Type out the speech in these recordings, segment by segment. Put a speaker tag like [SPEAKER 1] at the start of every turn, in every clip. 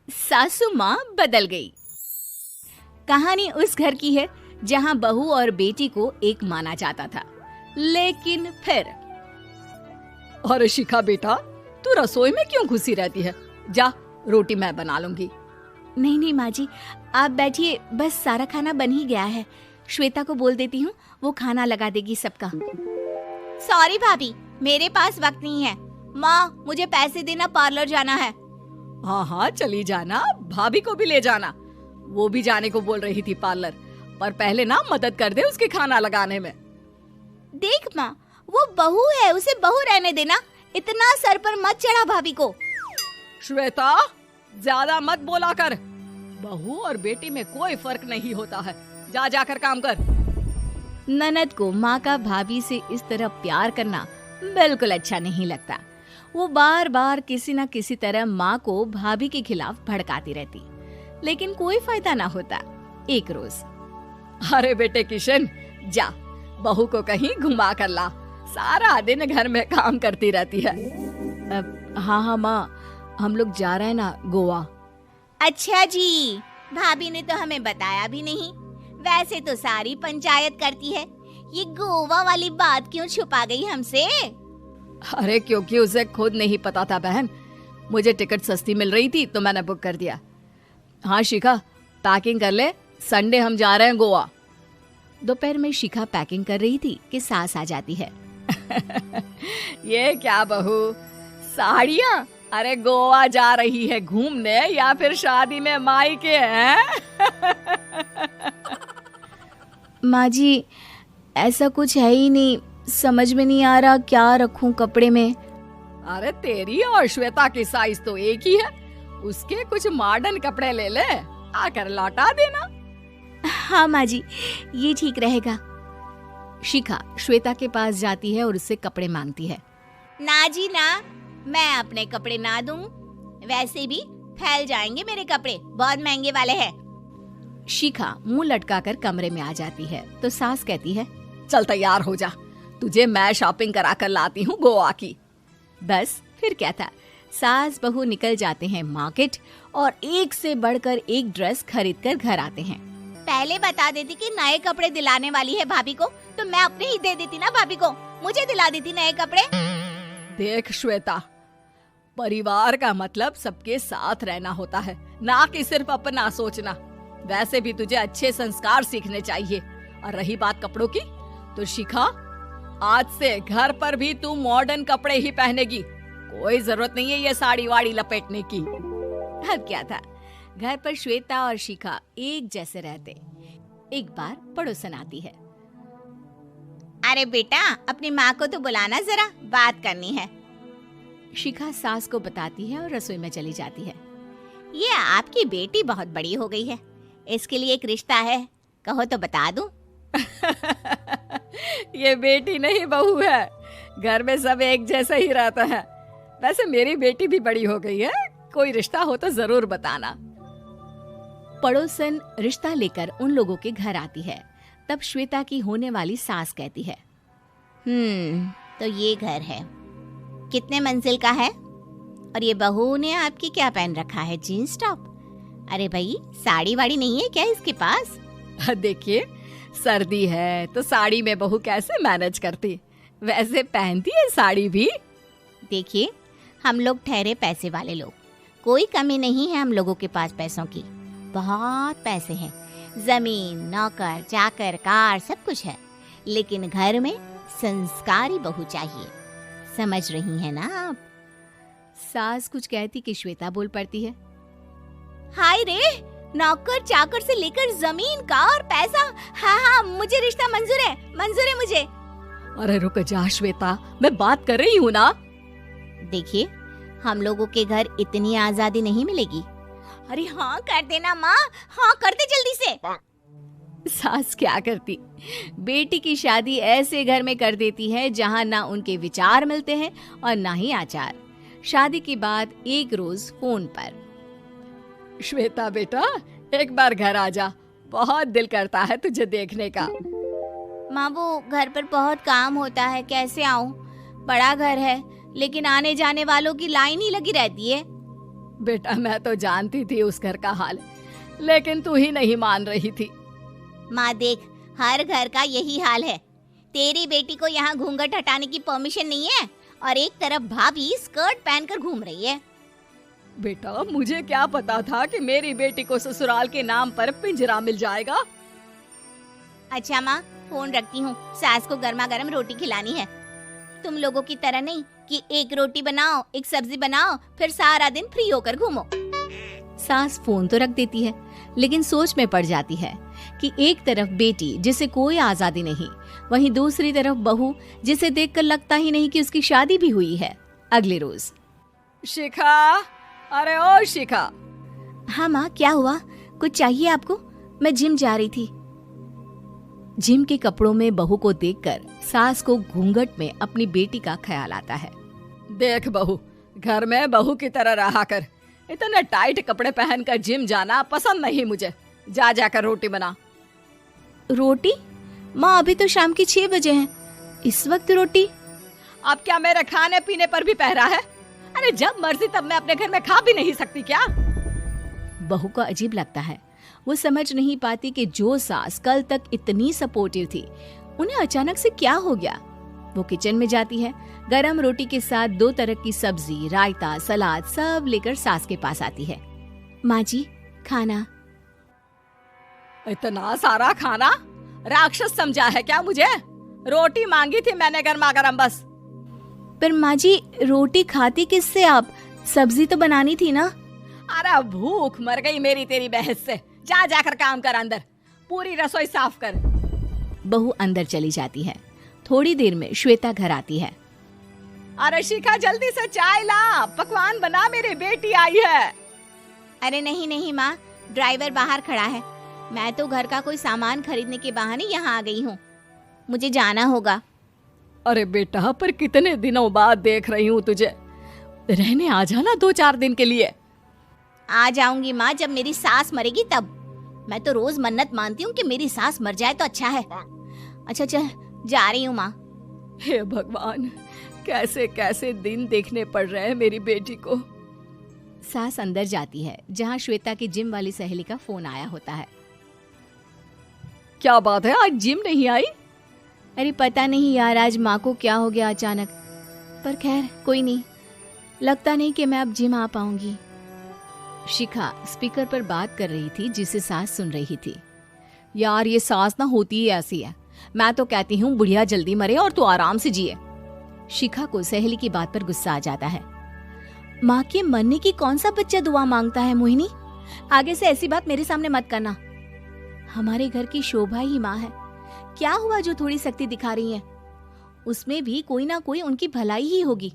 [SPEAKER 1] सासू माँ बदल गई। कहानी उस घर की है जहाँ बहू और बेटी को एक माना जाता था, लेकिन फिर
[SPEAKER 2] अरे शिखा बेटा, तू रसोई में क्यों घुसी रहती है? जा, रोटी मैं बना लूंगी।
[SPEAKER 1] नहीं नहीं माँ जी, आप बैठिए, बस सारा खाना बन ही गया है। श्वेता को बोल देती हूँ, वो खाना लगा देगी सबका। सॉरी भाभी, मेरे पास वक्त नहीं है। माँ, मुझे पैसे देना, पार्लर जाना है।
[SPEAKER 2] हाँ हाँ चली जाना, भाभी को भी ले जाना। वो भी जाने को बोल रही थी पार्लर, पर पहले ना मदद कर दे उसके खाना लगाने में।
[SPEAKER 1] देख माँ, वो बहू है, उसे बहू रहने देना, इतना सर पर मत चढ़ा भाभी को।
[SPEAKER 2] श्वेता, ज्यादा मत बोला कर। बहू और बेटी में कोई फर्क नहीं होता है। जा जाकर काम कर।
[SPEAKER 1] ननद को माँ का भाभी से इस तरह प्यार करना बिल्कुल अच्छा नहीं लगता। वो बार बार किसी न किसी तरह माँ को भाभी के खिलाफ भड़काती रहती, लेकिन कोई फायदा ना होता। एक रोज,
[SPEAKER 2] अरे बेटे किशन, जा बहू को कहीं घुमा कर ला, सारा दिन घर में काम करती रहती है।
[SPEAKER 1] हाँ हाँ माँ, हम लोग जा रहे हैं ना गोवा। अच्छा जी, भाभी ने तो हमें बताया भी नहीं। वैसे तो सारी पंचायत करती है, ये गोवा वाली बात क्यों छुपा गई हमसे?
[SPEAKER 2] अरे क्योंकि उसे खुद नहीं पता था बहन। मुझे टिकट सस्ती मिल रही थी तो मैंने बुक कर दिया। हाँ शिखा, पैकिंग कर ले, संडे हम जा रहे हैं गोवा।
[SPEAKER 1] दोपहर में शिखा पैकिंग कर रही थी कि सास आ जाती है।
[SPEAKER 2] ये क्या बहू, साड़ियाँ? अरे गोवा जा रही है घूमने या फिर शादी में मायके हैं?
[SPEAKER 1] माँ जी, ऐसा कुछ है ही नहीं, समझ में नहीं आ रहा क्या रखूं कपड़े में।
[SPEAKER 2] अरे तेरी और श्वेता की साइज तो एक ही है, उसके कुछ मॉडर्न कपड़े ले ले, आकर लौटा देना।
[SPEAKER 1] हाँ माँ जी, ये ठीक रहेगा। शिखा श्वेता के पास जाती है और उससे कपड़े मांगती है। ना जी ना, मैं अपने कपड़े ना दूं, वैसे भी फैल जाएंगे मेरे कपड़े, बहुत महंगे वाले हैं। शिखा मुंह लटकाकर कमरे में आ जाती है तो सास कहती है,
[SPEAKER 2] चल तैयार हो जा, तुझे मैं शॉपिंग करा कर लाती हूँ गोवा की।
[SPEAKER 1] बस फिर क्या था, सास बहू निकल जाते हैं मार्केट और एक से बढ़कर एक ड्रेस खरीद कर घर आते हैं। पहले बता देती कि नए कपड़े दिलाने वाली है भाभी को, तो मैं अपने ही दे देती ना भाभी को, मुझे दिला देती नए कपड़े।
[SPEAKER 2] देख श्वेता, परिवार का मतलब सबके साथ रहना होता है, ना कि सिर्फ अपना सोचना। वैसे भी तुझे अच्छे संस्कार सीखने चाहिए। और रही बात कपड़ों की, तो शिखा, आज से घर पर भी तू मॉडर्न कपड़े ही पहनेगी। कोई जरूरत नहीं है ये साड़ी वाड़ी लपेटने की।
[SPEAKER 1] अब क्या था, घर पर श्वेता और शिखा एक जैसे रहते। एक बार पड़ोसन आती है। अरे बेटा, अपनी माँ को तो बुलाना, जरा बात करनी है। शिखा सास को बताती है और रसोई में चली जाती है। ये आपकी बेटी बहुत बड़ी हो गई है, इसके लिए एक रिश्ता है, कहो तो बता दूं।
[SPEAKER 2] ये बेटी नहीं बहू है, घर में सब एक जैसा ही रहता है। वैसे मेरी बेटी भी बड़ी हो गई है, कोई रिश्ता हो तो जरूर बताना।
[SPEAKER 1] पड़ोसन रिश्ता लेकर उन लोगों के घर आती है। तब श्वेता की होने वाली सास कहती है, तो ये घर है, कितने मंजिल का है? और ये बहू ने आपकी क्या पहन रखा है, जीन्स टॉप? अरे भाई, साड़ी वाड़ी नहीं है क्या इसके पास?
[SPEAKER 2] देखिए, सर्दी है तो साड़ी में बहू कैसे मैनेज करती, वैसे पहनती है साड़ी भी।
[SPEAKER 1] देखिए, हम लोग ठहरे पैसे वाले लोग, कोई कमी नहीं है हम लोगों के पास पैसों की, बहुत पैसे हैं, जमीन, नौकर चाकर, कार, सब कुछ है, लेकिन घर में संस्कारी बहू चाहिए, समझ रही हैं ना आप? सास कुछ कहती कि श्वेता बोल पड़ती है, हाय रे, नौकर चाकर से लेकर जमीन, कार, पैसा, हाँ, मुझे रिश्ता मंजूर है मुझे।
[SPEAKER 2] अरे रुक जा श्वेता, मैं बात कर रही हूँ ना।
[SPEAKER 1] देखिए, हम लोगों के घर इतनी आजादी नहीं मिलेगी। अरे हाँ कर देना माँ, हाँ कर दे जल्दी से। सास क्या करती, बेटी की शादी ऐसे घर में कर देती है जहाँ ना उनके विचार मिलते हैं और ना ही आचार। शादी के बाद एक रोज फोन पर,
[SPEAKER 2] श्वेता बेटा, एक बार घर आ जा, बहुत दिल करता है तुझे देखने का।
[SPEAKER 1] माँ, वो घर पर बहुत काम होता है, कैसे आऊँ? बड़ा घर है, लेकिन आने जाने वालों की लाइन ही लगी रहती है।
[SPEAKER 2] बेटा मैं तो जानती थी उस घर का हाल, लेकिन तू ही नहीं मान रही थी।
[SPEAKER 1] माँ देख, हर घर का यही हाल है। तेरी बेटी को यहाँ घूंघट हटाने की परमिशन नहीं है और एक तरफ भाभी स्कर्ट पहनकर घूम रही है।
[SPEAKER 2] बेटा मुझे क्या पता था कि मेरी बेटी को ससुराल के नाम पर पिंजरा मिल जाएगा।
[SPEAKER 1] अच्छा माँ, फोन रखती हूँ, सास को गर्मा गर्म रोटी खिलानी है। तुम लोगों की तरह नहीं कि एक रोटी बनाओ, एक सब्जी बनाओ, फिर सारा दिन फ्री होकर घूमो। सास फोन तो रख देती है, लेकिन सोच में पड़ जाती है कि एक तरफ बेटी जिसे कोई आजादी नहीं, वहीं दूसरी तरफ बहू जिसे देखकर लगता ही नहीं कि उसकी शादी भी हुई है। अगले रोज।
[SPEAKER 2] शिखा, अरे ओ शिखा।
[SPEAKER 1] हाँ माँ, क्या हुआ? कुछ चाहिए आपको? मैं जिम जा रही थी। जिम के कपड़ों में बहू को देखकर सास को घूंघट में अपनी बेटी का ख्याल आता है।
[SPEAKER 2] देख बहू, घर में बहू की तरह रहा कर। इतने टाइट कपड़े पहनकर जिम जाना पसंद नहीं मुझे। जा जाकर रोटी बना।
[SPEAKER 1] रोटी? माँ अभी तो शाम की 6 बजे हैं, इस वक्त रोटी?
[SPEAKER 2] अब क्या मेरे खाने पीने पर भी पहरा है? अरे जब मर्जी तब मैं अपने घर में खा भी नहीं सकती क्या?
[SPEAKER 1] बहू को अजीब लगता है। वो समझ नहीं पाती कि जो सास कल तक इतनी सपोर्टिव थी, उन्हें अचानक से क्या हो गया। वो किचन में जाती है, गरम रोटी के साथ 2 तरह की सब्जी, रायता, सलाद सब लेकर सास के पास आती है। माँ जी, खाना।
[SPEAKER 2] इतना सारा खाना? राक्षस समझा है क्या मुझे? रोटी मांगी थी मैंने गर्मा गर्म बस।
[SPEAKER 1] पर माँ जी, रोटी खाती किससे आप? सब्जी तो बनानी थी ना।
[SPEAKER 2] अरे भूख मर गई मेरी तेरी बहस से। जा जाकर काम कर, अंदर पूरी रसोई साफ कर।
[SPEAKER 1] बहू अंदर चली जाती है। थोड़ी देर में श्वेता घर आती है।
[SPEAKER 2] अरे शिखा, जल्दी से चाय ला, पकवान बना, मेरी बेटी आई है।
[SPEAKER 1] अरे नहीं नहीं माँ, ड्राइवर बाहर खड़ा है। मैं तो घर का कोई सामान खरीदने के बहाने यहाँ आ गई हूँ, मुझे जाना होगा।
[SPEAKER 2] अरे बेटा, पर कितने दिनों बाद देख रही हूँ तुझे, रहने आ जाना 2-4 दिन के लिए।
[SPEAKER 1] आ जाऊंगी माँ, जब मेरी सास मरेगी तब। मैं तो रोज मन्नत मानती हूँ कि मेरी सास मर जाए तो अच्छा है। अच्छा चल, जा रही हूँ माँ।
[SPEAKER 2] हे भगवान, कैसे कैसे दिन देखने पड़ रहे हैं मेरी बेटी को।
[SPEAKER 1] सास अंदर जाती है, जहाँ श्वेता की जिम वाली सहेली का फोन आया होता है।
[SPEAKER 2] क्या बात है, आज जिम नहीं आई?
[SPEAKER 1] अरे पता नहीं यार, आज माँ को क्या हो गया अचानक। पर खैर कोई नहीं, लगता नहीं कि मैं अब जिम आ पाऊंगी। शिखा स्पीकर पर बात कर रही थी, जिसे सास सुन रही थी।
[SPEAKER 2] यार ये सास ना होती ही ऐसी है। मैं तो कहती हूँ बुढ़िया जल्दी मरे और तू आराम से जिए।
[SPEAKER 1] शिखा को सहेली की बात पर गुस्सा आ जाता है। माँ के मरने की कौन सा बच्चा दुआ मांगता है मोहिनी? आगे से ऐसी बात मेरे सामने मत करना। हमारे घर की शोभा ही माँ है। क्या हुआ जो थोड़ी सख्ती दिखा रही है? उसमें भी कोई ना कोई उनकी भलाई ही होगी।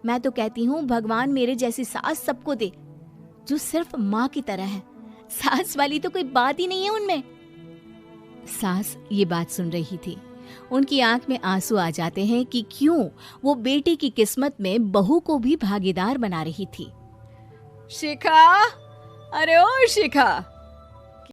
[SPEAKER 1] मैं तो कहती हूँ भगवान मेरे जैसी सास सबको दे, जो सिर्फ माँ की तरह है। सास वाली तो कोई बात ही नहीं है उनमें। सास ये बात सुन रही थी। उनकी आंख में आंसू आ जाते हैं कि क्यों वो बेटी की किस्मत में बहू को भी भागीदार बना रही थी।
[SPEAKER 2] शिखा, अरे ओ शिखा,